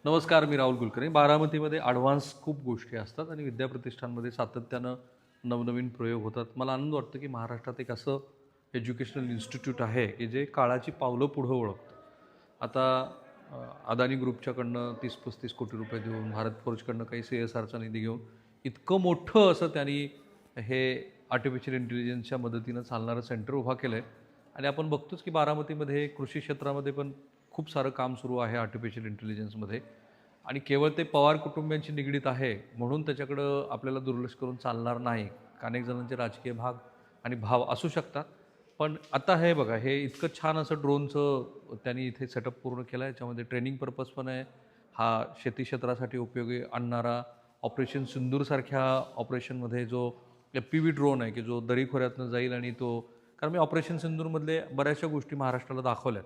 नमस्कार, मी राहुल कुलकर्णी. बारामतीमध्ये ॲडव्हान्स खूप गोष्टी असतात आणि विद्याप्रतिष्ठानमध्ये सातत्यानं नवनवीन प्रयोग होतात. मला आनंद वाटतो की महाराष्ट्रात एक असं एज्युकेशनल इन्स्टिट्यूट आहे की जे काळाची पावलं पुढं ओळखतं. आता अदानी ग्रुपच्याकडनं 30-35 कोटी रुपये देऊन, भारत फोर्जकडनं काही CSRचा निधी घेऊन इतकं मोठं असं त्यांनी हे आर्टिफिशियल इंटेलिजन्सच्या मदतीनं चालणारं सेंटर उभा केलं आहे. आणि आपण बघतोच की बारामतीमध्ये कृषी क्षेत्रामध्ये पण खूप सारं काम सुरू आहे आर्टिफिशियल इंटेलिजन्समध्ये. आणि केवळ ते पवार कुटुंबियांशी निगडीत आहे म्हणून त्याच्याकडं आपल्याला दुर्लक्ष करून चालणार नाही. अनेक जणांचे राजकीय भाग आणि भाव असू शकतात. पण आता हे बघा, हे इतकं छान असं ड्रोनचं त्यांनी इथे सेटअप पूर्ण केलं आहे. याच्यामध्ये ट्रेनिंग पर्पज पण आहे. हा शेती क्षेत्रासाठी उपयोगी आणणारा ऑपरेशन सिंदूरसारख्या ऑपरेशनमध्ये जो FPV ड्रोन आहे की जो दरीखोऱ्यातनं जाईल आणि तो, कारण मी ऑपरेशन सिंदूरमधले बऱ्याचशा गोष्टी महाराष्ट्राला दाखवल्यात.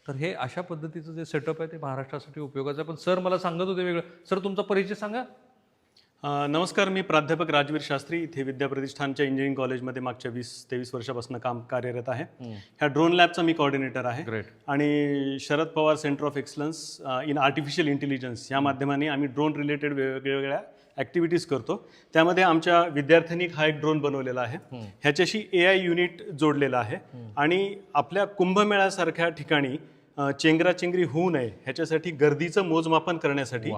तर हे अशा पद्धतीचं जे सेटअप आहे ते महाराष्ट्रासाठी उपयोगाचं आहे. पण सर मला सांगत होते वेगळं. सर तुमचा परिचय सांगा. नमस्कार, मी प्राध्यापक राजवीर शास्त्री इथे विद्याप्रतिष्ठानच्या इंजिनिअरिंग कॉलेजमध्ये मागच्या 20-23 वर्षापासून काम कार्यरत आहे. ह्या ड्रोन लॅबचा मी कोऑर्डिनेटर आहे. ग्रेट. आणि Sharad Pawar centre of excellence in artificial intelligence या माध्यमाने आम्ही ड्रोन रिलेटेड वेगवेगळ्या ॲक्टिव्हिटीज करतो. त्यामध्ये आमच्या विद्यार्थ्यांनी हा एक ड्रोन बनवलेला आहे. ह्याच्याशी AI युनिट जोडलेला आहे. आणि आपल्या कुंभमेळ्यासारख्या ठिकाणी चेंगराचेंगरी होऊ नये ह्याच्यासाठी गर्दीचं मोजमापन करण्यासाठी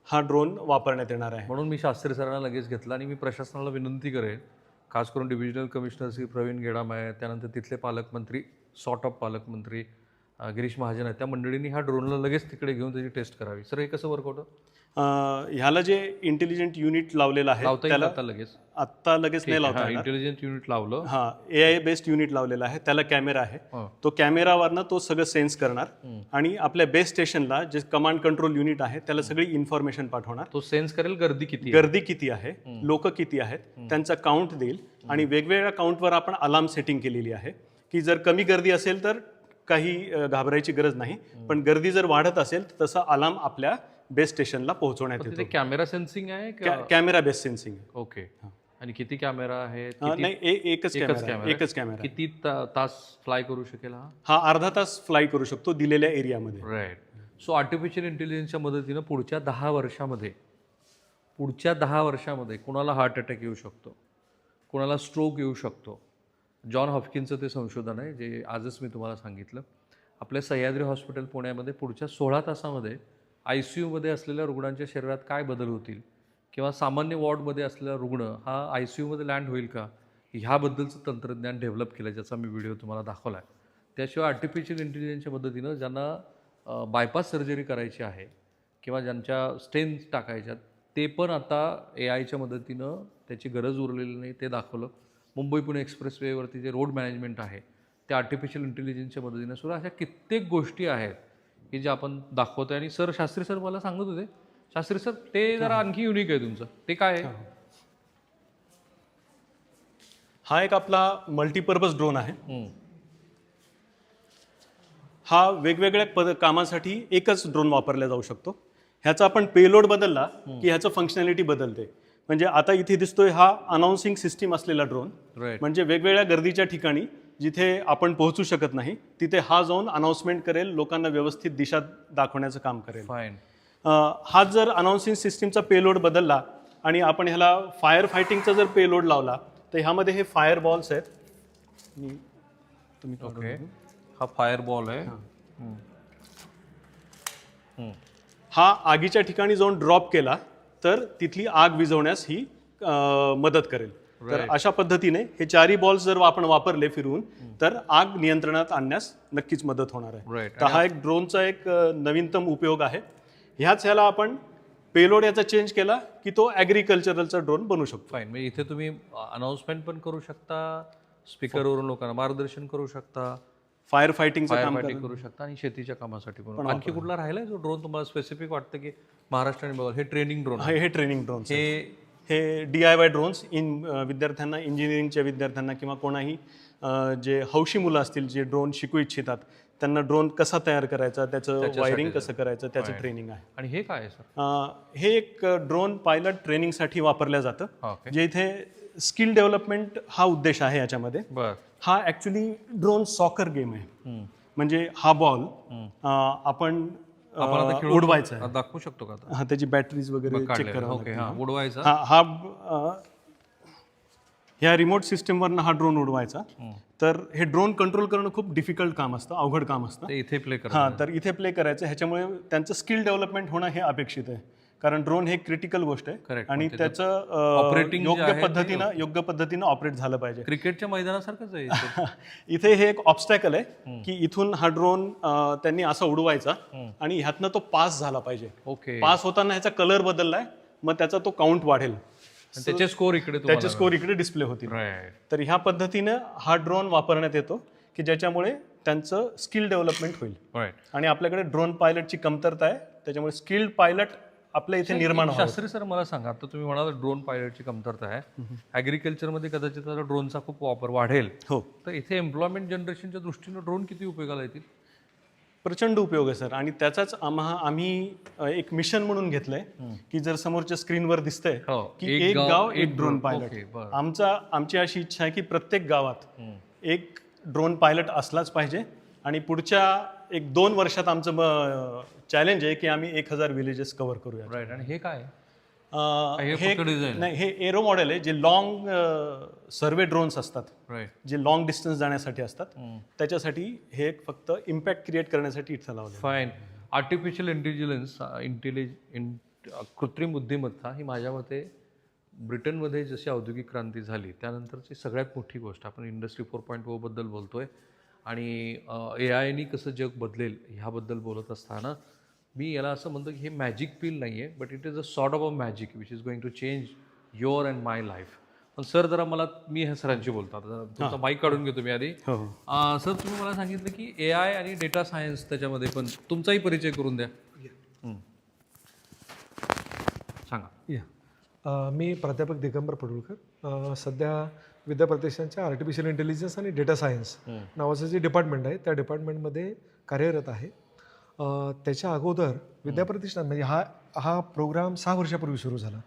हा ड्रोन वापरण्यात येणार आहे. म्हणून मी शास्त्री सरांना लगेच घेतला आणि मी प्रशासनाला विनंती करेन, खास करून डिव्हिजनल कमिशनर श्री प्रवीण गेडाम आहे, त्यानंतर तिथले पालकमंत्री, सॉर्ट ऑफ पालकमंत्री गिरीश महाजन आहेत, त्या मंडळींनी ह्या ड्रोनला लगेच तिकडे घेऊन त्याची टेस्ट करावी. सर हे कसं वर्क होतं? ह्याला जे इंटेलिजंट युनिट लावलेलं आहे त्याला आत्ता लगेच नाही लावता येणार. इंटेलिजंट युनिट लावलं. AI बेस्ड युनिट लावलेला आहे. त्याला कॅमेरा आहे. तो कॅमेरावरनं तो सगळं सेन्स करणार आणि आपल्या बेस स्टेशनला जे कमांड कंट्रोल युनिट आहे त्याला सगळी इन्फॉर्मेशन पाठवणार. तो सेन्स करेल गर्दी किती आहे, लोक किती आहेत, त्यांचा काउंट देईल. आणि वेगवेगळ्या काउंटवर आपण अलार्म सेटिंग केलेली आहे की जर कमी गर्दी असेल तर काही घाबरायची गरज नाही, पण गर्दी जर वाढत असेल तर तसा अलार्म आपल्या बेस स्टेशनला पोहोचवण्यात येतो. कॅमेरा सेन्सिंग आहे, कॅमेरा बेस सेन्सिंग. ओके. आणि किती कॅमेरा आहे? नाही, एकच कॅमेरा. किती तास फ्लाय करू शकेल हा? अर्धा तास फ्लाय करू शकतो दिलेल्या एरियामध्ये. राईट. सो आर्टिफिशियल इंटेलिजन्सच्या मदतीनं पुढच्या 10 वर्षामध्ये कुणाला हार्ट अटॅक येऊ शकतो, कुणाला स्ट्रोक येऊ शकतो. जॉन हॉपकिन्सचं ते संशोधन आहे जे आजच मी तुम्हाला सांगितलं. आपल्या सह्याद्री हॉस्पिटल पुण्यामध्ये पुढच्या 16 तासामध्ये ICUमध्ये असलेल्या रुग्णांच्या शरीरात काय बदल होतील, किंवा सामान्य वॉर्डमध्ये असलेला रुग्ण हा ICUमध्ये लँड होईल का, ह्याबद्दलचं तंत्रज्ञान डेव्हलप केलं, ज्याचा मी व्हिडिओ तुम्हाला दाखवला आहे. त्याशिवाय आर्टिफिशियल इंटेलिजन्सच्या मदतीनं ज्यांना बायपास सर्जरी करायची आहे किंवा ज्यांच्या स्टेन्स टाकायच्यात ते पण आता AIच्या मदतीनं त्याची गरज उरलेली नाही ते दाखवलं. मुंबई पुणे एक्सप्रेसवेवरती जे रोड मॅनेजमेंट आहे ते आर्टिफिशियल इंटेलिजन्सच्या मदतीनं सुद्धा अशा कित्येक गोष्टी आहेत की जे आपण दाखवतोय. आणि सर, शास्त्री सर मला सांगत होते, शास्त्री सर ते जरा आणखी युनिक आहे तुमचं, ते काय आहे? हा एक आपला मल्टीपर्पज ड्रोन आहे. हा वेगवेगळ्या कामासाठी एकच ड्रोन वापरला जाऊ शकतो. ह्याचा आपण पेलोड बदलला की ह्याचं फंक्शनॅलिटी बदलते. म्हणजे आता इथे दिसतोय हा अनाउन्सिंग सिस्टीम असलेला ड्रोन. म्हणजे वेगवेगळ्या गर्दीच्या ठिकाणी जिथे आपण पोहोचू शकत नाही तिथे हा जाऊन अनाउन्समेंट करेल, लोकांना व्यवस्थित दिशा दाखवण्याचं काम करेल. फाईन. हा जर अनाउन्सिंग सिस्टीमचा पेलोड बदलला आणि आपण ह्याला फायर फायटिंगचा जर पेलोड लावला तर ह्यामध्ये हे फायर बॉल्स आहेत. ओके. हा फायर बॉल आहे. हा आगीच्या ठिकाणी जाऊन ड्रॉप केला तर तिथली आग विझवण्यास ही मदत करेल. तर अशा पद्धतीने हे चारही बॉल्स जर आपण वापरले फिरवून तर आग नियंत्रणात आणण्यास नक्कीच मदत होणार आहे. तर हा एक ड्रोनचा एक नवीनतम उपयोग आहे. ह्याला आपण पेलोड याचा चेंज केला की तो ॲग्रिकल्चरलचा ड्रोन बनू शकतो. फाईन. म्हणजे इथे तुम्ही अनाउन्समेंट पण करू शकता, स्पीकरवरून लोकांना मार्गदर्शन करू शकता, फायर फायटिंग करू शकता आणि शेतीच्या कामासाठी पण. आणखी कुठला राहिलाय जो ड्रोन तुम्हाला स्पेसिफिक वाटतं की महाराष्ट्राने बघा? हे ट्रेनिंग ड्रोन. हे ट्रेनिंग ड्रोन. हे DIY ड्रोन्स विद्यार्थ्यांना, इंजिनिअरिंगच्या विद्यार्थ्यांना किंवा कोणाही जे हौशी मुलं असतील जे ड्रोन शिकू इच्छितात त्यांना ड्रोन कसा तयार करायचा, त्याचं वायरिंग कसं करायचं, त्याचं ट्रेनिंग आहे. आणि हे काय सर? हे एक ड्रोन पायलट ट्रेनिंगसाठी वापरलं जातं, जे इथे स्किल डेव्हलपमेंट हा उद्देश आहे याच्यामध्ये. हा ॲक्च्युली ड्रोन सॉकर गेम आहे. म्हणजे हा बॉल आपण आपण आता खेळून उडवायचा आहे. दाखवू शकतो का आता? हा त्याची बॅटरीज वगैरे चेक करावं ओके, हा उडवायचा. हा ह्या रिमोट सिस्टीमवरनं हा ड्रोन उडवायचा. तर हे ड्रोन कंट्रोल करणं खूप डिफिकल्ट काम असतं, अवघड काम असतं. ते इथे प्ले करा. हा तर इथे प्ले करायचं. ह्याच्यामुळे त्यांचं स्किल डेव्हलपमेंट होणं हे अपेक्षित आहे, कारण ड्रोन हे क्रिटिकल गोष्ट आहे Correct. आणि त्याचं operating जे आहे ते योग्य पद्धतीनं ऑपरेट झालं पाहिजे. क्रिकेटच्या मैदानासारखंच आहे इथे. इथे हे एक ऑब्स्टॅकल आहे की इथून हा ड्रोन त्यांनी असा उडवायचा आणि ह्यातनं तो पास झाला पाहिजे. ओके. पास होताना ह्याचा कलर बदललाय, मग त्याचा तो काउंट वाढेल, आणि त्याचे स्कोर इकडे त्याचे स्कोर इकडे डिस्प्ले होतील. राईट. तर ह्या पद्धतीनं हा ड्रोन वापरण्यात येतो की ज्याच्यामुळे त्यांचं स्किल डेव्हलपमेंट होईल. राईट. आणि आपल्याकडे ड्रोन पायलटची कमतरता आहे, त्याच्यामुळे स्किल्ड पायलट आपल्या इथे निर्माण व्हावं. शास्त्री सर मला सांगा, आता तुम्ही म्हणाल ड्रोन पायलटची कमतरता आहे, ॲग्रिकल्चरमध्ये कदाचित आता ड्रोनचा खूप वापर वाढेल, हो, तर इथे एम्प्लॉयमेंट जनरेशनच्या दृष्टीनं ड्रोन किती उपयोगाला येतील? प्रचंड उपयोग आहे सर. आणि त्याचाच आम्ही एक मिशन म्हणून घेतलंय की जर समोरच्या स्क्रीनवर दिसतंय हो, की एक गाव एक ड्रोन पायलट. ओके, बरं. आमची अशी इच्छा आहे की प्रत्येक गावात एक ड्रोन पायलट असलाच पाहिजे. आणि पुढच्या 1-2 वर्षात आमचं चॅलेंज आहे की आम्ही 1000 विलेजेस कव्हर करूया. राईट. आणि हे काय? हे फक्त design? नाही, हे एरो मॉडेल आहे जे लॉंग सर्वे ड्रोन्स असतात, राईट. जे लॉंग डिस्टन्स जाण्यासाठी असतात. त्याच्यासाठी हे एक फक्त इम्पॅक्ट क्रिएट करण्यासाठी इथं लावलं. फाईन. आर्टिफिशियल इंटेलिजन्स कृत्रिम बुद्धिमत्ता ही माझ्या मते ब्रिटनमध्ये जशी औद्योगिक क्रांती झाली त्यानंतरची सगळ्यात मोठी गोष्ट. आपण इंडस्ट्री 4.0 बद्दल बोलतोय आणि AI कसं जग बदलेल ह्याबद्दल बोलत असताना मी याला असं म्हणतो की हे मॅजिक पिल नाही आहे, but it is a sort of a magic which is going to change your and my life. पण सर जरा मी ह्या सरांशी बोलतो आता, तुमचा माईक काढून घेतो मी आधी. हो. सर तुम्ही मला सांगितलं की AI आणि डेटा सायन्स त्याच्यामध्ये पण तुमचाही परिचय करून द्या. सांगा. मी प्राध्यापक दिगंबर पडुळकर. सध्या विद्याप्रतिष्ठानच्या आर्टिफिशियल इंटेलिजन्स आणि डेटा सायन्स नावाचं जे डिपार्टमेंट आहे त्या डिपार्टमेंटमध्ये कार्यरत आहे. त्याच्या अगोदर विद्याप्रतिष्ठान म्हणजे हा प्रोग्राम 6 वर्षापूर्वी सुरू झाला.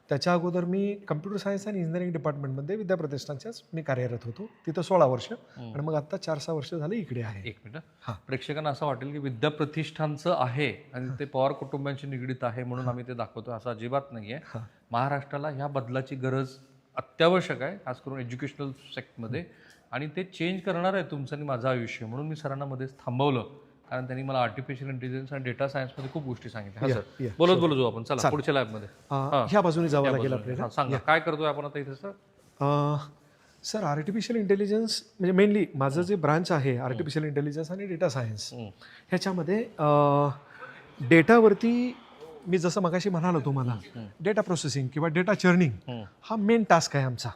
त्याच्या अगोदर मी कम्प्युटर सायन्स आणि इंजिनिअरिंग डिपार्टमेंटमध्ये विद्याप्रतिष्ठानच्याच मी कार्यरत होतो तिथं 16 वर्ष. आणि मग आता 4-6 वर्ष झाले इकडे आहे. एक मिनिट. प्रेक्षकांना असं वाटेल की विद्याप्रतिष्ठानचं आहे आणि ते पवार कुटुंबांशी निगडीत आहे म्हणून आम्ही ते दाखवतो, असं अजिबात नाही आहे. महाराष्ट्राला ह्या बदलाची गरज अत्यावश्यक आहे, खास करून एज्युकेशनल सेक्टरमध्ये. आणि ते चेंज करणार आहे तुमचं आणि माझं आयुष्य, म्हणून मी सरांना मध्येच थांबवलं, कारण त्यांनी मला आर्टिफिशियल इंटेलिजन्स आणि डेटा सायन्समध्ये खूप गोष्टी सांगितल्या. हा सर, बोलत जाऊ आपण. चला पुढच्या लॅबमध्ये. ह्या बाजूने जावं लागेल आपल्याला. सांगा काय करतोय आपण आता इथे सर? सर आर्टिफिशियल इंटेलिजन्स म्हणजे मेनली माझं जे ब्रांच आहे आर्टिफिशियल इंटेलिजन्स आणि डेटा सायन्स, ह्याच्यामध्ये डेटावरती मी जसं मगाशी म्हणालो तुम्हाला, डेटा प्रोसेसिंग किंवा डेटा चर्निंग हा मेन टास्क आहे आमचा.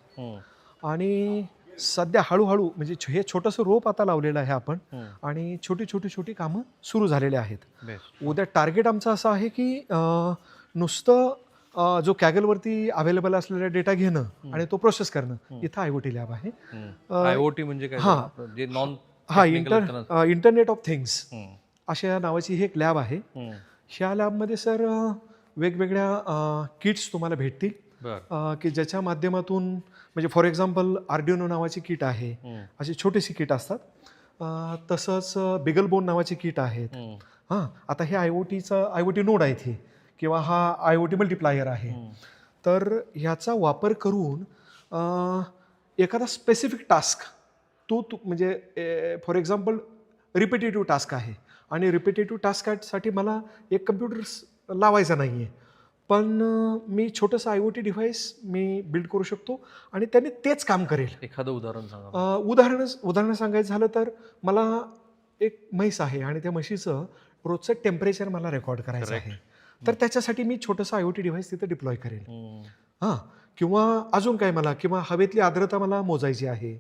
आणि सध्या हळूहळू म्हणजे हे छोटंसं रोप आता लावलेलं आहे आपण आणि छोटी कामं सुरू झालेली आहेत. उद्या टार्गेट आमचं असं आहे की नुसतं जो कॅगलवरती अवेलेबल असलेला डेटा घेणं आणि तो प्रोसेस करणं. इथं IoT लॅब आहे. IoT म्हणजे काय? जे नॉन इंटरनेट ऑफ थिंग्स अशा नावाची ही एक लॅब आहे. ह्या लॅबमध्ये सर वेगवेगळ्या किट्स तुम्हाला भेटतील की ज्याच्या माध्यमातून म्हणजे फॉर एक्झाम्पल आर्डिनो नावाची किट आहे, अशी छोटीशी किट असतात. तसंच बिगलबोन नावाची किट आहेत. आता हे IoT नोड आहे ते किंवा हा IoT मल्टिप्लायर आहे. तर ह्याचा वापर करून एखादा स्पेसिफिक टास्क तो म्हणजे फॉर एक्झाम्पल रिपिटेटिव्ह टास्क आहे आणि रिपिटेटिव्ह टास्कसाठी मला एक कम्प्युटर लावायचा नाही आहे, पण मी छोटंसं IoT डिव्हाइस मी बिल्ड करू शकतो आणि त्याने तेच काम करेल. एखादं उदाहरण सांगा. उदाहरण सांगायचं झालं तर मला एक म्हैस आहे आणि त्या म्हशीचं रोजचं टेम्परेचर मला रेकॉर्ड करायचं आहे. तर त्याच्यासाठी मी छोटंसं IoT डिव्हाइस तिथे डिप्लॉय करेल. किंवा अजून काय किंवा हवेतली आर्द्रता मला मोजायची आहे,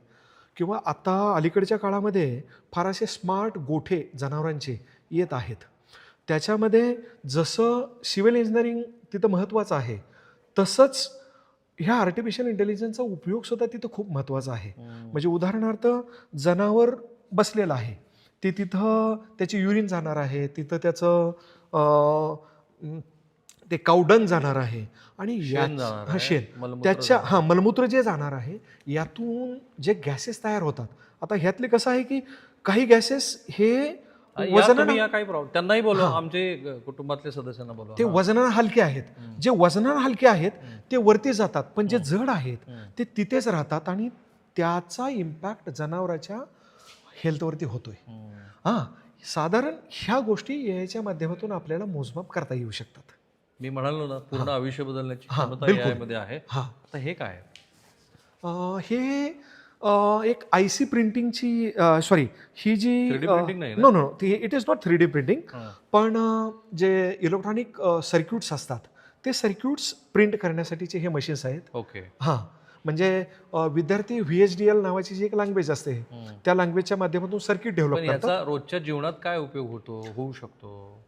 किंवा आता अलीकडच्या काळामध्ये फार असे स्मार्ट गोठे जनावरांचे येत आहेत. त्याच्यामध्ये जसं सिव्हिल इंजिनिअरिंग तिथं महत्त्वाचं आहे तसंच ह्या आर्टिफिशियल इंटेलिजन्सचा उपयोग सुद्धा तिथं खूप महत्त्वाचा आहे. म्हणजे उदाहरणार्थ जनावर बसलेलं आहे, ते तिथं त्याची युरिन जाणार आहे, तिथं त्याचं ते कावडंग जाणार आहे आणि शेण त्याच्या मलमूत्र जे जाणार आहे यातून जे गॅसेस तयार होतात. आता ह्यातले कसं आहे की काही गॅसेस हे वजनानं काही प्रॉब्लेम त्यांनाही बोलवा, आमचे कुटुंबातल्या सदस्यांना बोलवा. ते वजनानं हलके आहेत. जे वजनानं हलके आहेत ते वरती जातात, पण जे जड आहेत ते तिथेच राहतात आणि त्याचा इम्पॅक्ट जनावराच्या हेल्थवरती होतोय. साधारण ह्या गोष्टी याच्या माध्यमातून आपल्याला मोजमाप करता येऊ शकतात. मी म्हणालो ना, पूर्ण आयुष्य बदलण्याची क्षमता AI मध्ये आहे. आता हे काय आहे? हे एक IC प्रिंटिंगची सॉरी ही जी 3D printing नाही ना? No no it is not 3D printing, पण जे इलेक्ट्रॉनिक सर्क्युट्स असतात ते सर्क्युट्स प्रिंट करण्यासाठीचे हे मशीन्स आहेत. ओके. म्हणजे विद्यार्थी VHDL नावाची जी एक लँग्वेज असते त्या लँग्वेजच्या माध्यमातून सर्किट डेव्हलप पण करतात. याचा रोजच्या जीवनात काय उपयोग होऊ शकतो?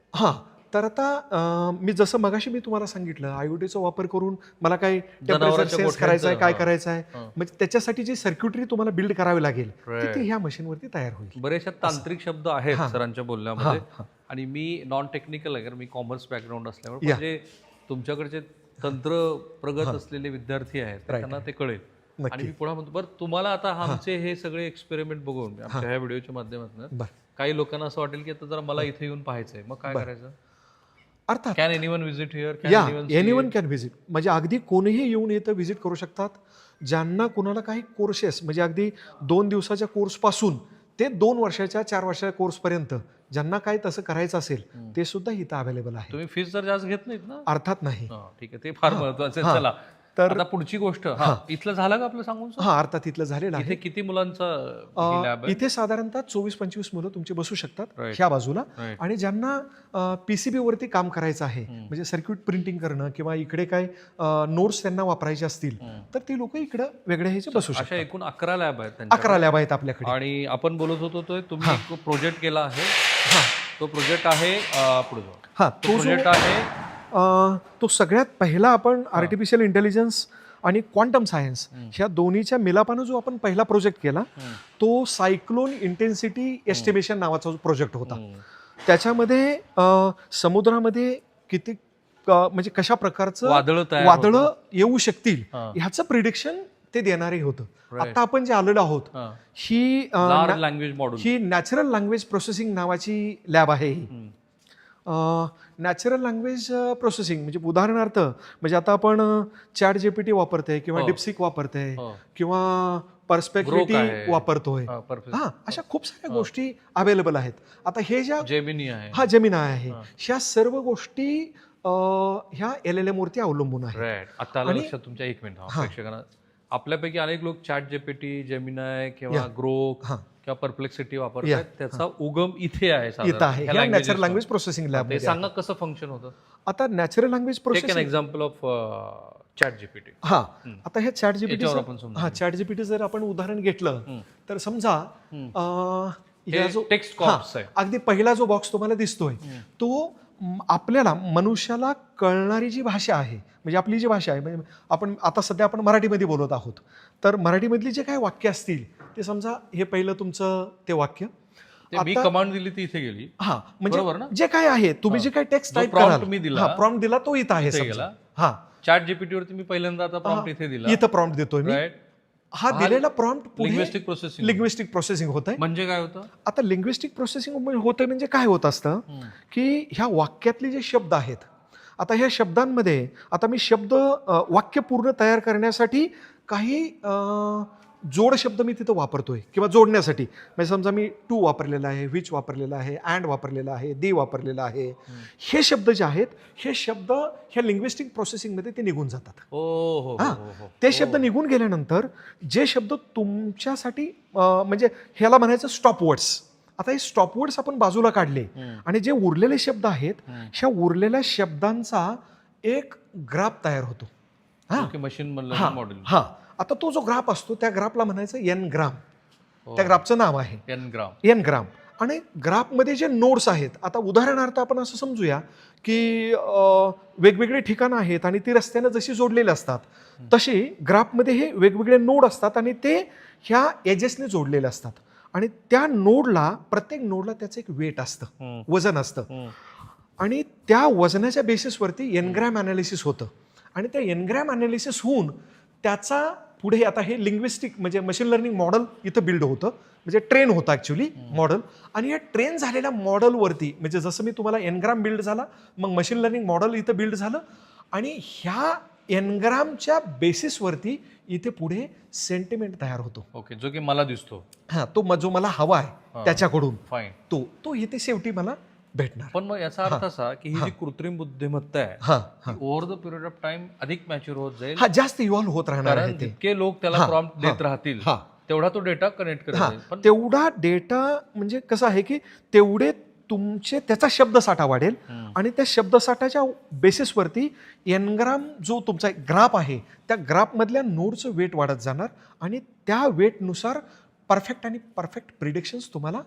तर आता मी जसं मगाशी मी तुम्हाला सांगितलं IoTचा वापर करून मला काय टेम्परेचर सेन्स करायचं आहे, काय करायचं आहे, म्हणजे त्याच्यासाठी जी सर्क्युटरी तुम्हाला बिल्ड करावी लागेल ती ह्या मशीनवरती तयार होईल. बरेचसे तांत्रिक शब्द आहेत सरांच्या बोलण्यामध्ये, आणि मी नॉन टेक्निकल आहे, मी कॉमर्स बॅकग्राऊंड असल्यामुळे म्हणजे तुमच्याकडचे तंत्र प्रगत असलेले विद्यार्थी आहेत त्यांना ते कळेल. आणि मी पुन्हा म्हणतो, बरं तुम्हाला आता आमचे हे सगळे एक्सपेरिमेंट बघून आमच्या ह्या व्हिडिओच्या माध्यमातून काही लोकांना असं वाटेल की आता जरा मला इथे येऊन पाहायचंय, मग काय करायचं? अर्थात can anyone visit here? Anyone can visit, म्हणजे अगदी कोणीही येऊन इथं व्हिजिट करू शकतात. ज्यांना कुणाला काही कोर्सेस म्हणजे अगदी 2 दिवसाच्या कोर्सपासून ते 2 वर्षाच्या 4 वर्षाच्या कोर्सपर्यंत ज्यांना काय तसं करायचं असेल ते सुद्धा इथं अवेलेबल आहे. तुम्ही फीस जर जास्त घेत नाहीत ना? अर्थात नाही. ठीक आहे, ते फार महत्वाचं आहे. चला तर आता पुढची गोष्ट, इथलं झालं का आपलं सांगून? अर्थात इथलं झालेलं आहे. इथे किती मुलांचा? इथे साधारणतः 24-25 मुलं तुमची बसू शकतात ह्या बाजूला. आणि ज्यांना PCB वरती काम करायचं आहे म्हणजे सर्किट प्रिंटिंग करणं किंवा इकडे काय नोट्स त्यांना वापरायचे असतील तर ती लोक इकडे वेगळ्या ह्याचे बसू शकतात. अशा एकूण 11 लॅब आहेत. 11 लॅब आहेत आपल्याकडे. आणि आपण बोलत होतो तो तुम्ही प्रोजेक्ट केला आहे, तो प्रोजेक्ट आहे पुढे जाऊ. तो प्रोजेक्ट आहे तो सगळ्यात पहिला आपण आर्टिफिशियल इंटेलिजन्स आणि क्वांटम सायन्स ह्या दोन्हीच्या मिलापानं जो आपण पहिला प्रोजेक्ट केला तो सायक्लोन इंटेन्सिटी एस्टिमेशन नावाचा जो प्रोजेक्ट होता. त्याच्यामध्ये समुद्रामध्ये किती म्हणजे कशा प्रकारचं वादळं येऊ शकतील ह्याचं प्रिडिक्शन ते देणारे होतं. आता आपण जे आलेलो आहोत ही नॅचरल लँग्वेज प्रोसेसिंग नावाची लॅब आहे. ही नॅचरल लँग्वेज प्रोसेसिंग म्हणजे उदाहरणार्थ म्हणजे आता आपण ChatGPT वापरतोय किंवा डिपसिक वापरतोय किंवा पर्स्पेक्टिव्ह वापरतोय. अशा खूप साऱ्या गोष्टी अवेलेबल आहेत. आता हे ज्या जेमिनी आहे ह्या सर्व गोष्टी ह्या LLM वरती अवलंबून आहेत. आता लक्षात तुमच्या, एक मिनिट प्रेक्षकांना, आपल्यापैकी अनेक लोक ChatGPT, जेमिनाय किंवा ग्रोक किंवा परप्लेक्सिटी वापरतात, त्याचा उगम इथे आहे नॅचरल लँग्वेज प्रोसेसिंग लॅब. सांगा कसं फंक्शन होतं. आता natural language processing example of ChatGPT. आता हे ChatGPT जर आपण उदाहरण घेतलं तर समजा टेक्स्ट बॉक्स आहे, अगदी पहिला जो बॉक्स तुम्हाला दिसतोय तो आपल्याला मनुष्याला कळणारी जी भाषा आहे म्हणजे आपली जी भाषा आहे, म्हणजे आपण आता सध्या आपण मराठीमध्ये बोलत आहोत तर मराठीमधली जे काही वाक्य असतील ते समजा हे पहिलं तुमचं ते वाक्य मी कमांड दिली ती इथे गेली. म्हणजे जे काय आहे तुम्ही जे काही टेक्स्ट टाइप प्रॉम्प्ट दिला तो इथं आहे. ChatGPT वरती मी पहिल्यांदा आता प्रॉम्प्ट इथे दिला, इथं प्रॉम्प्ट देतोय मी. दिलेला प्रॉम्प्ट लिंग्विस्टिक प्रोसेसिंग होत आहे. म्हणजे काय होतं? आता लिंग्विस्टिक प्रोसेसिंग होतंय म्हणजे काय होत असतं की ह्या वाक्यातले जे शब्द आहेत, आता ह्या शब्दांमध्ये आता मी वाक्य पूर्ण तयार करण्यासाठी काही जोड शब्द मी तिथं वापरतोय किंवा जोडण्यासाठी. म्हणजे समजा मी टू वापरलेला आहे, विच वापरलेला आहे, अँड वापरलेला आहे, दे वापरलेला आहे. हे शब्द जे आहेत हे शब्द ह्या लिंग्विस्टिक प्रोसेसिंगमध्ये ते निघून जातात. ते शब्द निघून गेल्यानंतर जे शब्द तुमच्यासाठी म्हणजे ह्याला म्हणायचं स्टॉप वर्ड्स. आता हे स्टॉप वर्ड्स आपण बाजूला काढले आणि जे उरलेले शब्द आहेत ह्या उरलेल्या शब्दांचा एक ग्राफ तयार होतो. Machine model. आता तो जो ग्राफ असतो त्या ग्राफला म्हणायचं एन ग्राम. त्या ग्राफचं नाव आहे एन ग्राम. आणि ग्राफमध्ये जे नोड्स आहेत, आता उदाहरणार्थ आपण असं समजूया की वेगवेगळे ठिकाणं आहेत आणि ती रस्त्यानं जशी जोडलेली असतात तशी ग्राफमध्ये हे वेगवेगळे नोड असतात आणि ते ह्या एजेसने जोडलेले असतात. आणि त्या प्रत्येक नोडला त्याचं एक वेट असतं, वजन असतं. आणि त्या वजनाच्या बेसिसवरती एनग्रॅम अनालिसिस होतं आणि त्या एनग्रॅम अनालिसिस होऊन त्याचा पुढे आता हे लिंग्विस्टिक म्हणजे मशीन लर्निंग मॉडेल इथं बिल्ड होतं, म्हणजे ट्रेन होतं ॲक्च्युली मॉडेल. आणि या ट्रेन झालेल्या मॉडेलवरती म्हणजे जसं मी तुम्हाला एनग्राम बिल्ड झाला, मग मशीन लर्निंग मॉडेल इथं बिल्ड झालं आणि ह्या एनग्रामच्या बेसिसवरती इथे पुढे सेंटिमेंट तयार होतो. ओके, जो की मला दिसतो. हां, तो जो मला हवा आहे त्याच्याकडून फाईन. तो इथे शेवटी मला भेटणार. पण मग याचा अर्थ असा की ही जी कृत्रिम बुद्धिमत्ता आहे हां over the period of time अधिक मॅच्युअर होत जाईल, हा जास्त इव्हॉल्व्ह होत राहणार आहे कारण ते. जितके लोक त्याला प्रॉम्प्ट देत राहतील तेवढा तो डेटा कनेक्ट करत जाईल. पण तेवढा डेटा म्हणजे कसं आहे की तेवढे तुमचे त्याचा शब्दसाठा वाढेल आणि त्या शब्दसाठाच्या बेसिसवरती एनग्राम जो तुमचा ग्राफ आहे त्या ग्राफमधल्या नोडचं वेट वाढत जाणार आणि त्या वेटनुसार परफेक्ट आणि परफेक्ट प्रिडिक्शन्स तुम्हाला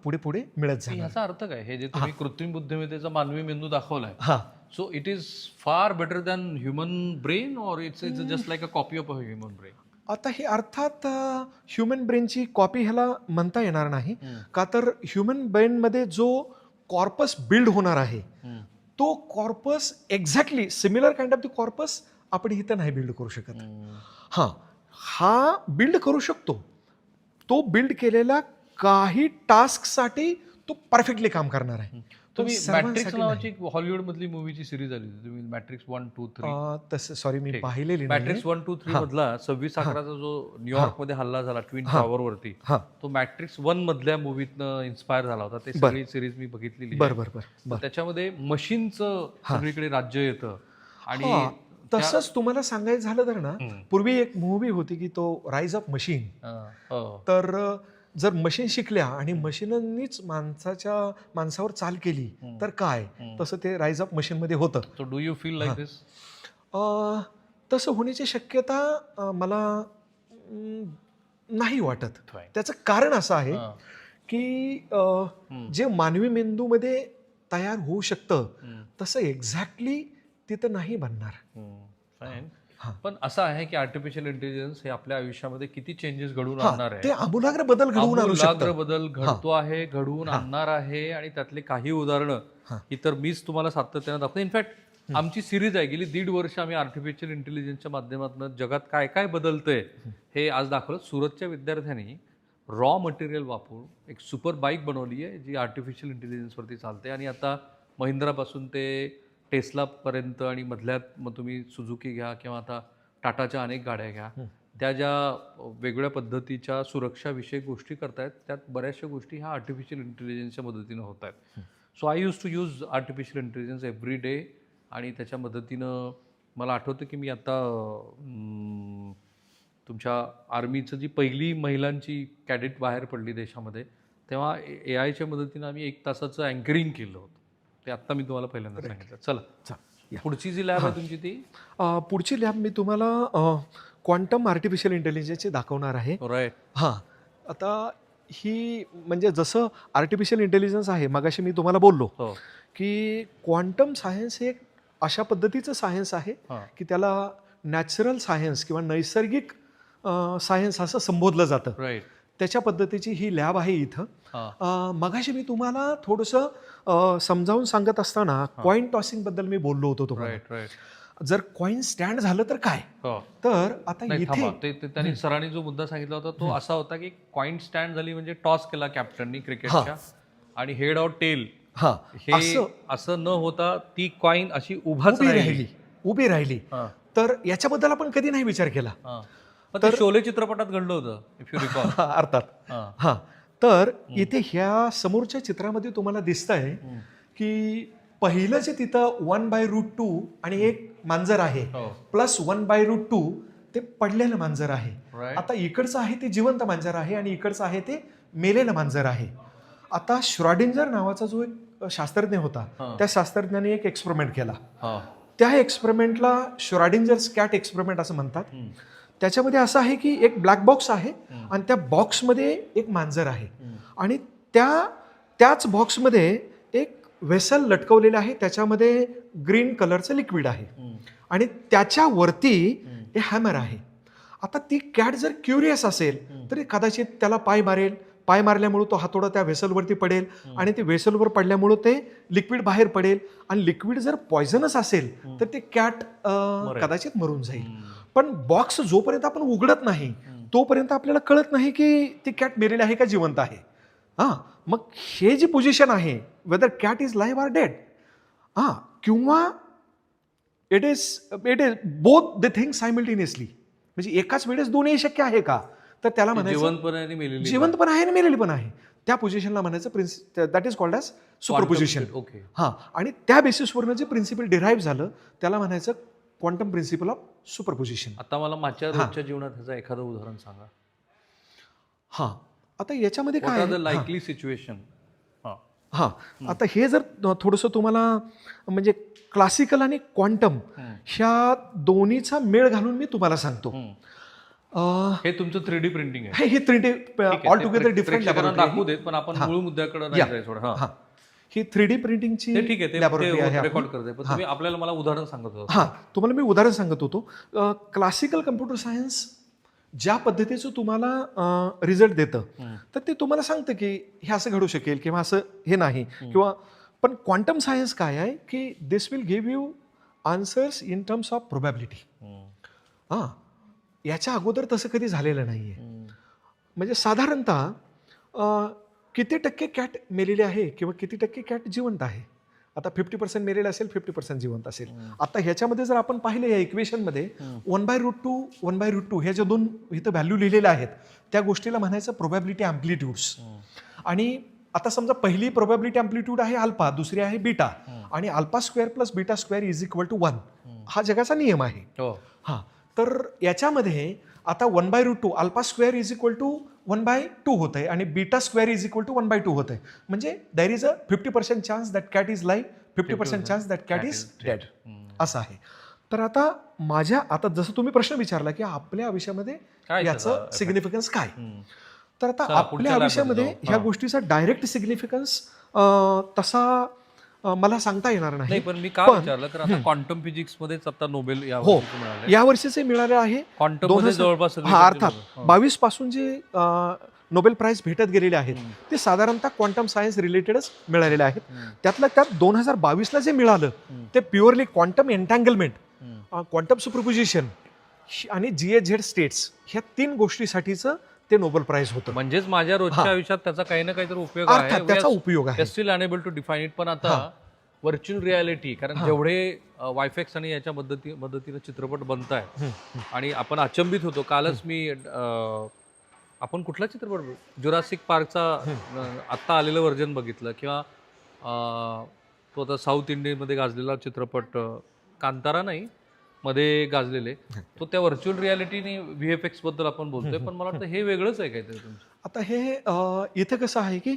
पुढे पुढे मिळत जाणार. याचा अर्थ काय, हे जे तुम्ही कृत्रिम बुद्धिमत्तेचा मानवी मेंदू दाखवलाय, हां, so it is far better than human brain और it's just like a copy of a human brain? आता हे अर्थात ह्युमन ब्रेनची कॉपी ह्याला म्हणता येणार नाही, का तर ह्युमन ब्रेनमध्ये जो कॉर्पस बिल्ड होणार आहे तो corpus exactly similar kind of the corpus आपण इथं नाही बिल्ड करू शकत. हा बिल्ड करू शकतो. तो बिल्ड केलेला काही टास्कसाठी तो परफेक्टली काम करणार आहे. तुम्ही मॅट्रिक्स नावाची हॉलिवूड मधली मूवीची सिरीज आली होती, तुम्ही मॅट्रिक्स 1, 2, 3. तसं सॉरी मी पाहिलेली नाही. मॅट्रिक्स 1, 2, 3 मधला 26/11चा जो न्यूयॉर्क मध्ये हल्ला झाला ट्विन टॉवर वरती, तो मॅट्रिक्स 1 मधल्या मूवीतनं इन्स्पायर झाला होता. ते सगळी सिरीज मी बघितलेली. बरं. त्याच्यामध्ये मशीनचं सगळीकडे राज्य येतं आणि तसंच तुम्हाला सांगायचं झालं तर ना, पूर्वी एक मूवी होती की तो राईज ऑफ मशीन. तर जर मशीन शिकल्या आणि मशीननीच माणसावर चाल केली तर काय, तसं ते राईज ऑफ मशीन मध्ये होतं. So do you feel like this? तसं होण्याची शक्यता मला नाही वाटत. त्याचं कारण असं आहे की जे मानवी मेंदूमध्ये तयार होऊ शकतं तसं एक्झॅक्टली तिथं नाही बनणार. पण असं आहे की आर्टिफिशियल इंटेलिजन्स हे आपल्या आयुष्यामध्ये किती चेंजेस घडवून आणणार आहे, ते आमूलाग्र बदल घडवून आणू शकतं. आमूलाग्र बदल घडतो आहे, घडवून आणणार आहे. आणि त्यातले काही उदाहरणं ही तर मीच तुम्हाला सातत्यानं दाखवतो. इनफॅक्ट आमची सिरीज आहे, गेली 1.5 वर्ष आम्ही आर्टिफिशियल इंटेलिजन्सच्या माध्यमातून जगात काय काय बदलतंय हे आज दाखवलं. सुरतच्या विद्यार्थ्यांनी रॉ मटेरियल वापरून एक सुपर बाईक बनवली आहे जी आर्टिफिशियल इंटेलिजन्सवरती चालते. आणि आता महिंद्रापासून ते टेस्लापर्यंत आणि मधल्यात मग तुम्ही सुझुकी घ्या किंवा आता टाटाच्या अनेक गाड्या घ्या, त्या ज्या वेगवेगळ्या पद्धतीच्या सुरक्षाविषयक गोष्टी करतायत त्यात बऱ्याचशा गोष्टी ह्या आर्टिफिशियल इंटेलिजन्सच्या मदतीनं होत आहेत. So I use to use artificial intelligence every day. आणि त्याच्या मदतीनं मला आठवतं की मी आता तुमच्या आर्मीचं जी पहिली महिलांची कॅडेट बाहेर पडली देशामध्ये, तेव्हा AI च्या मदतीनं आम्ही 1 तासाचं अँकरिंग केलं होतं. ते आत्ता मी तुम्हाला पहिल्यांदा सांगितलं. चला, पुढची जी लॅब आहे तुमची ती पुढची लॅब मी तुम्हाला क्वांटम आर्टिफिशियल इंटेलिजन्सची दाखवणार आहे. राईट. आता ही म्हणजे जसं आर्टिफिशियल इंटेलिजन्स आहे, मगाशी मी तुम्हाला बोललो की क्वांटम सायन्स हे एक अशा पद्धतीचं सायन्स आहे की त्याला नॅचरल सायन्स किंवा नैसर्गिक सायन्स असं संबोधलं जातं. राईट. त्याच्या पद्धतीची ही लॅब आहे इथं. मगाशी मी तुम्हाला थोडंसं समजावून सांगत असताना कॉईन टॉसिंग बद्दल मी बोललो होतो तुम्हाला. जर कॉईन स्टँड झालं तर काय, तर आता इथे त्यांनी सरांनी जो मुद्दा सांगितला होता तो असा होता की कॉईन स्टँड झाली म्हणजे टॉस केला कॅप्टननी क्रिकेटच्या आणि हेड ऑर टेल, हे असं न होता ती कॉईन अशी उभी राहिली. तर याच्याबद्दल आपण कधी नाही विचार केला. तर शोले चित्रपटात घडलं होतं, इफ यू रिकॉल. अर्थात. तर इथे ह्या समोरच्या चित्रामध्ये तुम्हाला दिसतंय की पहिलं जे तिथं 1/√2 आणि एक मांजर आहे प्लस 1/√2 ते पडलेलं मांजर आहे. आता इकडचं आहे ते जिवंत मांजर आहे आणि इकडचं आहे ते मेलेलं मांजर आहे. आता श्रॉडिंजर नावाचा जो एक शास्त्रज्ञ होता, त्या शास्त्रज्ञाने एक एक्सपेरिमेंट केला. त्या एक्सपेरिमेंटला श्रॉडिंजर्स कॅट एक्सपेरिमेंट असं म्हणतात. त्याच्यामध्ये असं आहे की एक ब्लॅक बॉक्स आहे आणि त्या बॉक्समध्ये एक मांजर आहे आणि त्याच बॉक्समध्ये एक वेसल लटकवलेलं आहे, त्याच्यामध्ये ग्रीन कलरचं लिक्विड आहे आणि त्याच्यावरती हे हॅमर आहे. आता ती कॅट जर क्युरियस असेल तर कदाचित त्याला पाय मारल्यामुळे तो हातोडा त्या वेसलवरती पडेल आणि ते वेसलवर पडल्यामुळे ते लिक्विड बाहेर पडेल आणि लिक्विड जर पॉयझनस असेल तर ते कॅट कदाचित मरून जाईल. पण बॉक्स जोपर्यंत आपण उघडत नाही तोपर्यंत आपल्याला कळत नाही की ती कॅट मेलेली आहे का जिवंत आहे. हां, मग हे जी पोझिशन आहे, whether cat is live or dead, हां, किंवा it is both the thing simultaneously, म्हणजे एकाच वेळेस दोन्ही शक्य आहे का, तर त्याला म्हणायचं जिवंत पण आहे आणि मेलेली जिवंत पण आहे आणि मेलेली पण आहे. त्या पोझिशनला म्हणायचं that is called as superposition. Okay. हां, आणि त्या बेसिसवरनं जे प्रिन्सिपल डिराईव्ह झालं त्याला म्हणायचं क्वांटम प्रिन्सिपल ऑफ सुपरपोजिशन. आता मला माझ्या रोजच्या जीवनात ह्याचं एखादं उदाहरण सांगा. हां, आता याच्यामध्ये व्हॉट काय आर द आहे? Likely situation. हां, आता हे जर थोडंसं तुम्हाला म्हणजे क्लासिकल आणि क्वांटम ह्या दोन्हीचा मेळ घालून मी तुम्हाला सांगतो. हे तुमचं 3D प्रिंटिंग आहे. हे 3D ऑल टुगेदर डिफरंट प्रेक्षकांना दाखवू देत, पण आपण मूळ मुद्द्याकडे नाही जायचं थोडं. हां, ही 3D प्रिंटिंगची ते ठीक आहे, ते लॅबोरेटरी आहे आपली. रेकॉर्ड करते, पण तुम्ही आपल्याला मला उदाहरण सांगत होता. हां, तुम्हाला मी उदाहरण सांगत होतो. क्लासिकल कम्प्युटर सायन्स ज्या पद्धतीचं तुम्हाला रिझल्ट देतं, तर ते तुम्हाला सांगतं की हे असं घडू शकेल किंवा असं हे नाही, किंवा पण क्वांटम सायन्स काय आहे की this will give you answers in terms of probability. हां, याच्या अगोदर तसं कधी झालेलं नाही आहे. म्हणजे साधारणतः किती टक्के कॅट मेलेली आहे किंवा किती टक्के कॅट जिवंत आहे. आता 50% मेलेलं असेल, 50% जिवंत असेल. आता ह्याच्यामध्ये जर आपण पाहिलं या इक्वेशनमध्ये 1/√2 1/√2 ह्या ज्या दोन इथं व्हॅल्यू लिहिलेल्या आहेत त्या गोष्टीला म्हणायचं प्रोबॅबिलिटी अँप्लिट्यूड्स. आणि आता समजा पहिली प्रोबॅबिलिटी अँप्लिट्यूड आहे अल्फा, दुसरी आहे बीटा, आणि alpha square plus beta square is equal to 1 हा जगाचा नियम आहे. हां, तर याच्यामध्ये आता 1/√2 alpha square is equal to 1/2 होत आहे आणि beta square is equal to 1/2 होत आहे. म्हणजे there is a 50% chance that cat is live, 50% chance that cat is dead असं आहे. तर आता जसं तुम्ही प्रश्न विचारला की आपल्या आयुष्यामध्ये याचं सिग्निफिकन्स काय, तर आता आपल्या आयुष्यामध्ये ह्या गोष्टीचा डायरेक्ट सिग्निफिकन्स तसा मला सांगता येणार नाही. पण मी का विचारलं, तर आता क्वांटम फिजिक्स मध्येच आता नोबेल हो, या वर्षीचे मिळाले आहे. क्वांटम जवळपास अर्थात 22 पासून जे नोबेल प्राइज भेटत गेलेले आहेत ते साधारणतः क्वांटम सायन्स रिलेटेडच मिळालेले आहेत. त्यात 2022ला जे मिळालं ते प्युअरली क्वांटम एन्टँगलमेंट, क्वांटम सुपरपोजिशन आणि GHZ स्टेट्स ह्या 3 गोष्टीसाठीचं ते नोबेल प्राइज होतं. म्हणजेच माझ्या रोजच्या आयुष्यात त्याचा काही ना काहीतरी उपयोग आहे. त्याचा उपयोग आहे. Still unable to define it. पण आता व्हर्च्युअल रियालिटी, कारण जेवढे वायफॅक्स आणि याच्या मदतीने चित्रपट बनत आहेत आणि आपण अचंबित होतो. कालच मी आपण कुठला चित्रपट जुरासिक पार्कचा आत्ता आलेलं व्हर्जन बघितलं, किंवा तो आता साऊथ इंडियनमध्ये गाजलेला चित्रपट कांतारा नाही मध्ये गाजलेले, तो त्या व्हर्च्युअल रियालिटीने VFX बद्दल आपण बोलतोय, पण मला वाटतं हे वेगळंच आहे काहीतरी तुमचं. आता हे इथं कसं आहे की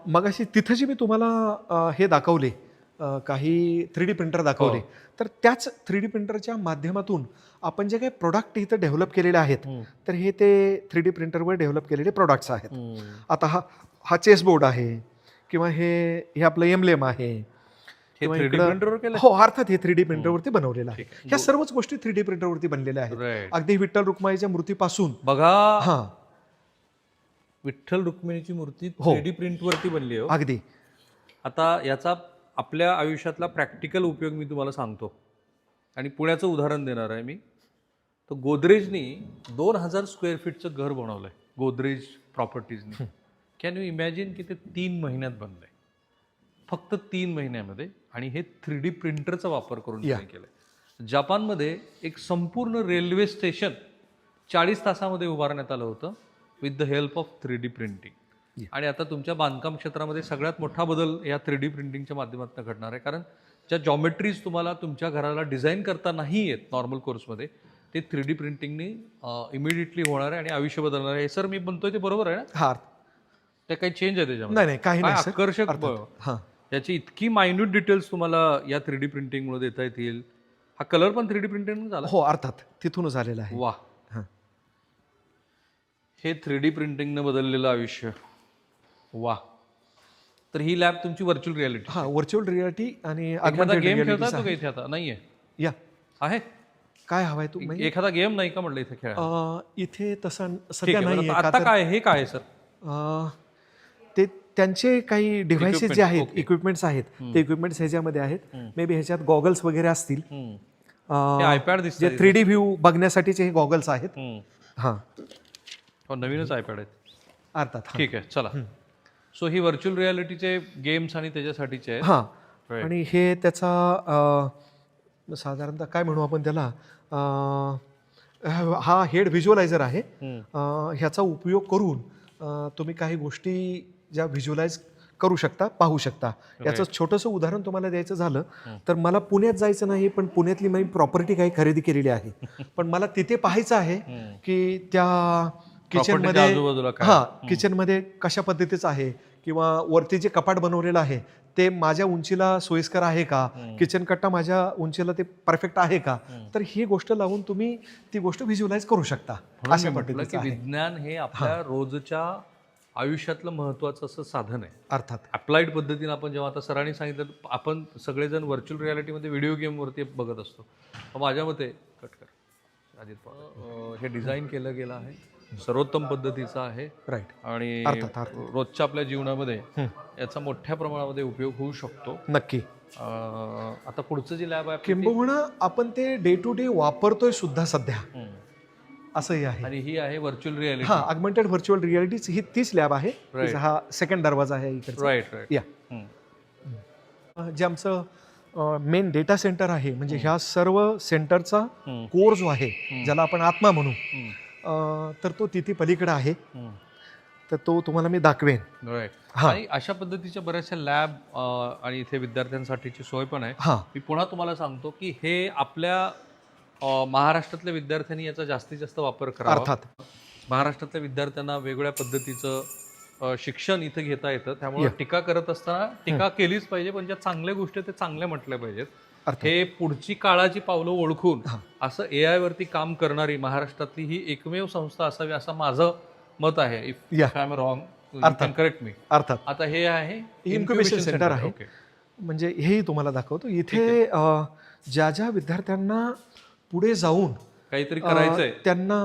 मगाशी तिथं जी मी तुम्हाला हे दाखवले काही 3D प्रिंटर दाखवले, तर त्याच 3D प्रिंटरच्या माध्यमातून आपण जे काही प्रोडक्ट इथं डेव्हलप केलेले आहेत तर हे ते 3D प्रिंटरवर डेव्हलप केलेले प्रोडक्ट्स आहेत. आता हा चेस बोर्ड आहे किंवा हे आपलं एम्ब्लेम आहे. हो, अर्थात हे 3D प्रिंटरवरती बनवलेलं आहे. ह्या सर्वच गोष्टी 3D प्रिंटरवरती बनलेल्या आहेत. अगदी विठ्ठल रुक्माईच्या मूर्तीपासून बघा, विठ्ठल रुक्मिणीची मूर्ती 3D प्रिंटवरती बनली आहे. अगदी. आता याचा आपल्या आयुष्यातला प्रॅक्टिकल उपयोग मी तुम्हाला सांगतो आणि पुण्याचं उदाहरण देणार आहे मी. तर गोदरेजनी 2000 स्क्वेअर फीटचं घर बनवलंय, गोदरेज प्रॉपर्टीजनी. कॅन यू इमॅजिन की ते 3 महिन्यात बनलंय, फक्त 3 महिन्यामध्ये, आणि हे 3D प्रिंटरचा वापर करून केलंय. जपानमध्ये एक संपूर्ण रेल्वे स्टेशन 40 तासामध्ये उभारण्यात आलं होतं with the help of 3D printing. आणि आता तुमच्या बांधकाम क्षेत्रामध्ये सगळ्यात मोठा बदल या 3D प्रिंटिंगच्या माध्यमातून घडणार आहे, कारण ज्या जॉमेट्रीज तुम्हाला तुमच्या घराला डिझाईन करता नाही येत नॉर्मल कोर्समध्ये, ते 3D प्रिंटिंगनी इमिडिएटली होणार आहे आणि आयुष्य बदलणार आहे. सर मी म्हणतोय ते बरोबर आहे ना? हा, ते काही चेंज आहे त्याच्यामध्ये? नाही, काही नाही. आकर्षक याची इतकी मायन्यूट डिटेल्स तुम्हाला या 3D प्रिंटिंगमुळे देता येतील. हा कलर पण 3D प्रिंटिंग झाला? हो, अर्थात तिथूनच आलेला आहे. वा, हे 3D प्रिंटिंगनं बदललेलं आयुष्य. वा. तर ही लॅब तुमची व्हर्च्युअल रियालिटी. हा, व्हर्च्युअल रियालिटी आणि एखादा गेम खेळता तो इथे? आता नाहीये. या आहे काय हवाय तू? एखादा गेम नाही का म्हटलं इथे खेळा? इथे तसं सध्या नाही. आता काय हे काय सर? ते त्यांचे काही डिव्हाइसेस जे आहेत, इक्विपमेंट्स आहेत, ते इक्विपमेंट्स ह्याच्यामध्ये आहेत. मे बी ह्याच्यात गॉगल्स वगैरे असतील. iPad दिसतंय जे 3D व्ह्यू बघण्यासाठीचे हे गॉगल्स आहेत. हां, नवीनच iPad आहेत. अर्थात. हां. ठीक आहे, चला. सो ही व्हर्च्युअल रियालिटीचे गेम्स आणि त्याच्यासाठीचे आहेत. हां, Right. आणि हे त्याचा साधारणतः काय म्हणू आपण त्याला, हा हेड व्हिज्युअलायझर आहे. ह्याचा उपयोग करून तुम्ही काही गोष्टी ज्या व्हिज्युअलाइज करू शकता, पाहू शकता. याचं छोटंसं उदाहरण तुम्हाला द्यायचं झालं तर मला पुण्यात जायचं नाही, पण पुण्यातली मी प्रॉपर्टी काही खरेदी केलेली आहे. पण मला तिथे पाहायचं आहे की त्या किचनमध्ये, आजूबाजूला काय? हां, किचनमध्ये कशा पद्धतीचं आहे, किंवा वरती जे कपाट बनवलेलं आहे ते माझ्या उंचीला सोयीस्कर आहे का, किचन कट्टा माझ्या उंचीला ते परफेक्ट आहे का. तर ही गोष्ट लावून तुम्ही ती गोष्ट व्हिज्युअलाइज करू शकता. अशा म्हटलं की पद्धतीचं आहे. विज्ञान हे आपल्या रोजच्या आयुष्यातलं महत्वाचं असं साधन आहे. अर्थात. अप्लाइड पद्धतीने आपण जेव्हा आता सरांनी सांगितलं, आपण सगळेजण व्हर्च्युअल रियालिटीमध्ये व्हिडिओ गेमवरती बघत असतो. माझ्या मते कट कर अजित पवार, हे डिझाईन केलं गेलं आहे, सर्वोत्तम पद्धतीचं आहे. राईट. आणि रोजच्या आपल्या जीवनामध्ये याचा मोठ्या प्रमाणामध्ये उपयोग होऊ शकतो. नक्की. आता पुढचं जी लॅब आहे किंबहुना आपण ते डे टू डे वापरतोय सुद्धा सध्या, असंही आहे. आणि ही आहे व्हर्च्युअल रियालिटी. हा, ऑगमेंटेड व्हर्च्युअल रियालिटी ही तीच लॅब आहे. हा सेकंड दरवाजा आहे इकडे. Right right. या जे आमचं मेन डेटा सेंटर आहे, म्हणजे ह्या सर्व सेंटरचा कोर जो आहे, ज्याला आपण आत्मा म्हणू, तर तो तिथे पलीकडे आहे. तर तो तुम्हाला मी दाखवेन. राईट. आणि अशा पद्धतीच्या बऱ्याचशा लॅब आणि इथे विद्यार्थ्यांसाठीची सोय पण आहे. मी पुन्हा तुम्हाला सांगतो की हे आपल्या महाराष्ट्रातल्या विद्यार्थ्यांनी याचा जास्तीत जास्त वापर करावा. अर्थात. महाराष्ट्रातल्या विद्यार्थ्यांना वेगवेगळ्या पद्धतीचं शिक्षण इथे घेता येतं. त्यामुळे टीका करत असताना टीका केलीच पाहिजे, पण ज्या चांगल्या गोष्टी ते चांगल्या म्हटल्या पाहिजेत. हे पुढची काळाची पावलं ओळखून असं AI वरती काम करणारी महाराष्ट्रातली ही एकमेव संस्था असावी असं माझं मत आहे. If I am wrong, you can correct मी. अर्थात. आता हे आहे इन्क्युबेशन सेंटर आहे. म्हणजे हेही तुम्हाला दाखवतो. इथे ज्या ज्या विद्यार्थ्यांना पुढे जाऊन काहीतरी करायचंय, त्यांना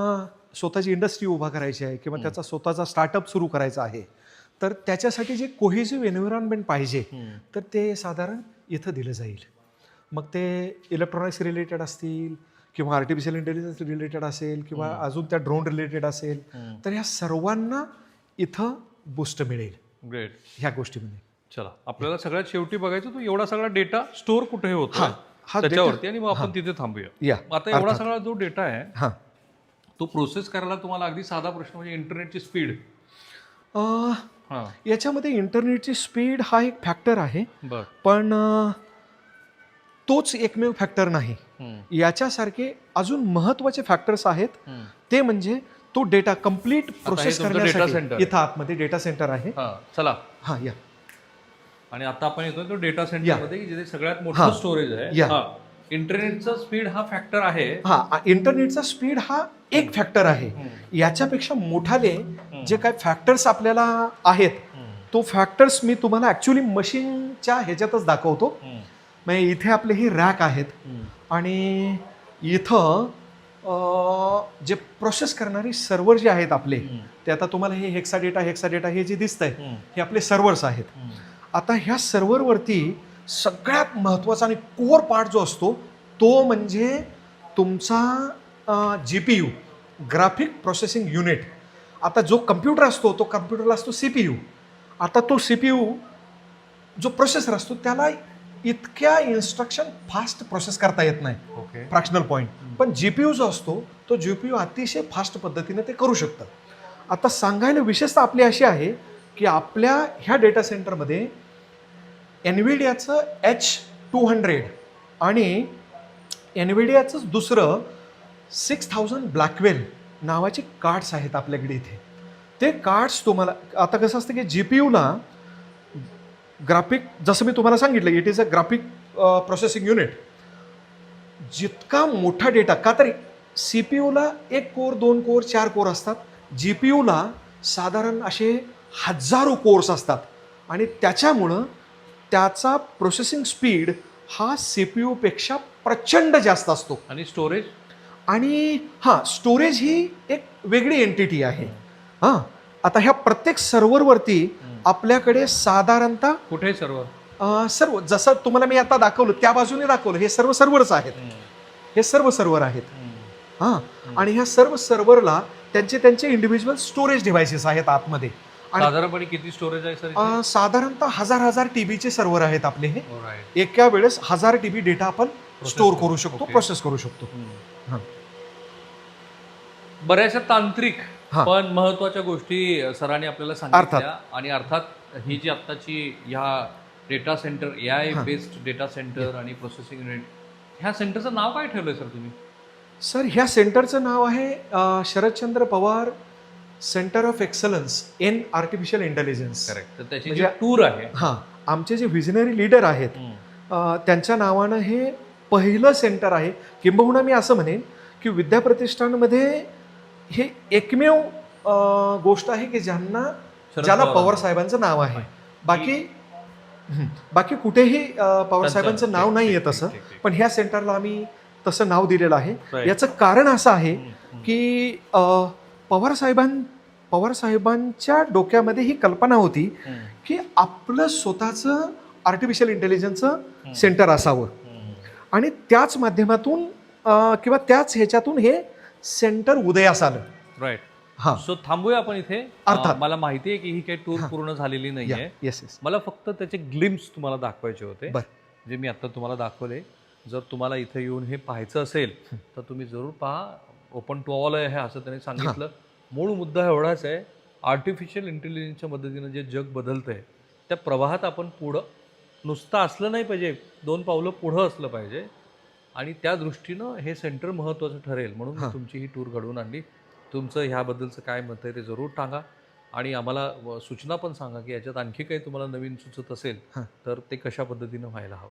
स्वतःची इंडस्ट्री उभा करायची आहे किंवा त्याचा स्वतःचा स्टार्टअप सुरू करायचा आहे, तर त्याच्यासाठी जे कोहेसिव्ह एन्व्हायरमेंट पाहिजे, तर ते साधारण इथं दिलं जाईल. मग ते इलेक्ट्रॉनिक्स रिलेटेड असतील किंवा आर्टिफिशियल इंटेलिजन्स रिलेटेड असेल किंवा अजून त्या ड्रोन रिलेटेड असेल, तर ह्या सर्वांना इथं बूस्ट मिळेल. ग्रेट. ह्या गोष्टीमध्ये. चला, आपल्याला सगळ्यात शेवटी बघायचं तो एवढा सगळा डेटा स्टोअर कुठे होतो त्याच्यावरती, आणि मग आपण तिथे थांबूया. आता एवढा सगळा जो डेटा आहे तो प्रोसेस करायला तुम्हाला अगदी साधा प्रश्न म्हणजे इंटरनेटची स्पीड. याच्यामध्ये इंटरनेटची स्पीड हा एक फॅक्टर आहे, पण तोच एकमेव फॅक्टर नाही. याच्यासारखे अजून महत्वाचे फॅक्टर्स आहेत. ते म्हणजे तो डेटा कम्प्लीट प्रोसेस करण्यासाठी इथं आतमध्ये डेटा सेंटर आहे. चला. हा, या. आणि आता आपण येतोय तो डेटा सेंटर मध्ये, जिथे सगळ्यात मोठं स्टोरेज आहे. इंटरनेटचा स्पीड हा फॅक्टर आहे. हा, इंटरनेटचा स्पीड हा एक फॅक्टर आहे. याच्यापेक्षा मोठाले जे काही फॅक्टर्स आपल्याला आहेत, तो फॅक्टर्स मी तुम्हाला ऍक्च्युली मशीनच्या ह्याच्यातच दाखवतो. म्हणजे इथे आपले ही रॅक आहेत आणि इथं जे प्रोसेस करणारी सर्व्हर जे आहेत आपले, ते आता तुम्हाला हे हेक्सा डेटा हे जे दिसतंय, हे आपले सर्व्हर्स आहेत. आता ह्या सर्व्हरवरती सगळ्यात महत्त्वाचा आणि कोर पार्ट जो असतो तो म्हणजे तुमचा GPU, ग्राफिक प्रोसेसिंग युनिट. आता जो कम्प्युटर असतो तो कम्प्युटरला असतो CPU. आता तो CPU जो प्रोसेसर असतो त्याला इतक्या इन्स्ट्रक्शन फास्ट प्रोसेस करता येत नाही, फ्रॅक्शनल पॉईंट. पण GPU जो असतो तो GPU अतिशय फास्ट पद्धतीने ते करू शकतं. आता सांगायला विशेषतः आपली अशी आहे की आपल्या ह्या डेटा सेंटरमध्ये NVIDIAचं H200 आणि NVIDIAचंच दुसरं 6000 ब्लॅकवेल नावाचे कार्ड्स आहेत आपल्याकडे इथे. ते कार्ड्स तुम्हाला, आता कसं असतं की GPUला ग्राफिक, जसं मी तुम्हाला सांगितलं, it is a graphic processing unit. जितका मोठा डेटा, का तर CPUला 1 कोर 2 कोर 4 कोर असतात, GPUला साधारण असे हजारो कोर्स असतात, आणि त्याच्यामुळं त्याचा प्रोसेसिंग स्पीड हा CPU पेक्षा प्रचंड जास्त असतो. आणि स्टोरेज, आणि स्टोरेज ही एक वेगळी एंटिटी आहे. आता ह्या प्रत्येक सर्व्हरवरती आपल्याकडे साधारणतः कुठे सर्व्हर, सर्व जसं तुम्हाला मी आता दाखवलं त्या बाजूने दाखवलं, हे सर्व सर्व्हर्स आहेत. हे सर्व सर्व्हर आहेत हां. आणि ह्या सर्व सर्व्हरला त्यांचे इंडिव्हिज्युअल स्टोरेज डिव्हाइसेस आहेत आतमध्ये. साधारणपणे किती स्टोरेज आहे सर? साधारणतः हजार TBचे सर्व्हर आहेत आपले हे. राईट. एका वेळेस 1000 TB डेटा आपण स्टोअर करू शकतो, ओके. प्रोसेस करू शकतो. हां. बऱ्याचशा तांत्रिक हां. पण महत्वाच्या गोष्टी सरांनी आपल्याला सांगितल्या आणि अर्थात ही जी आत्ताची ह्या data centre AI based data centre आणि प्रोसेसिंग युनिट, ह्या सेंटरचं नाव काय ठेवलंय सर तुम्ही? सर ह्या सेंटरचं नाव आहे Sharadchandra Pawar centre of excellence in artificial intelligence. Correct. तर त्याची म्हणजे जी टूर आहे, हां, आमचे जे व्हिजनरी लीडर आहेत त्यांच्या नावानं हे पहिलं सेंटर आहे. किंबहुना मी असं म्हणेन की विद्याप्रतिष्ठानमध्ये हे एकमेव गोष्ट आहे की ज्याला पवार साहेबांचं नाव आहे. बाकी कुठेही पवार साहेबांचं नाव नाही आहे तसं, पण ह्या सेंटरला आम्ही तसं नाव दिलेलं आहे. याचं कारण असं आहे की पवार साहेबांच्या डोक्यामध्ये ही कल्पना होती की आपलं स्वतःचं आर्टिफिशियल इंटेलिजन्सचं सेंटर असावं आणि त्याच माध्यमातून किंवा त्याच ह्याच्यातून हे सेंटर उदयास आलं. राईट. हां. सो थांबूया आपण इथे. अर्थात. मला माहिती आहे की ही काही टूर पूर्ण झालेली नाहीये. Yes yes. मला फक्त त्याचे ग्लिम्स तुम्हाला दाखवायचे होते, बरं. जे मी आता तुम्हाला दाखवले. जर तुम्हाला इथे येऊन हे पाहायचं असेल तर तुम्ही जरूर पहा. ओपन टू ऑल आहे असं त्यांनी सांगितलं. मूळ मुद्दा एवढाच आहे, आर्टिफिशियल इंटेलिजन्सच्या मदतीनं जे जग बदलतंय त्या प्रवाहात आपण पुढं नुसतं असलं नाही पाहिजे, 2 पावलं पुढं असलं पाहिजे आणि त्या दृष्टीनं हे सेंटर महत्त्वाचं ठरेल. म्हणून मी तुमची ही टूर घडवून आणली. तुमचं ह्याबद्दलचं काय मत आहे ते जरूर सांगा आणि आम्हाला सूचना पण सांगा की याच्यात आणखी काही तुम्हाला नवीन सुचत असेल तर ते कशा पद्धतीनं व्हायला हवं.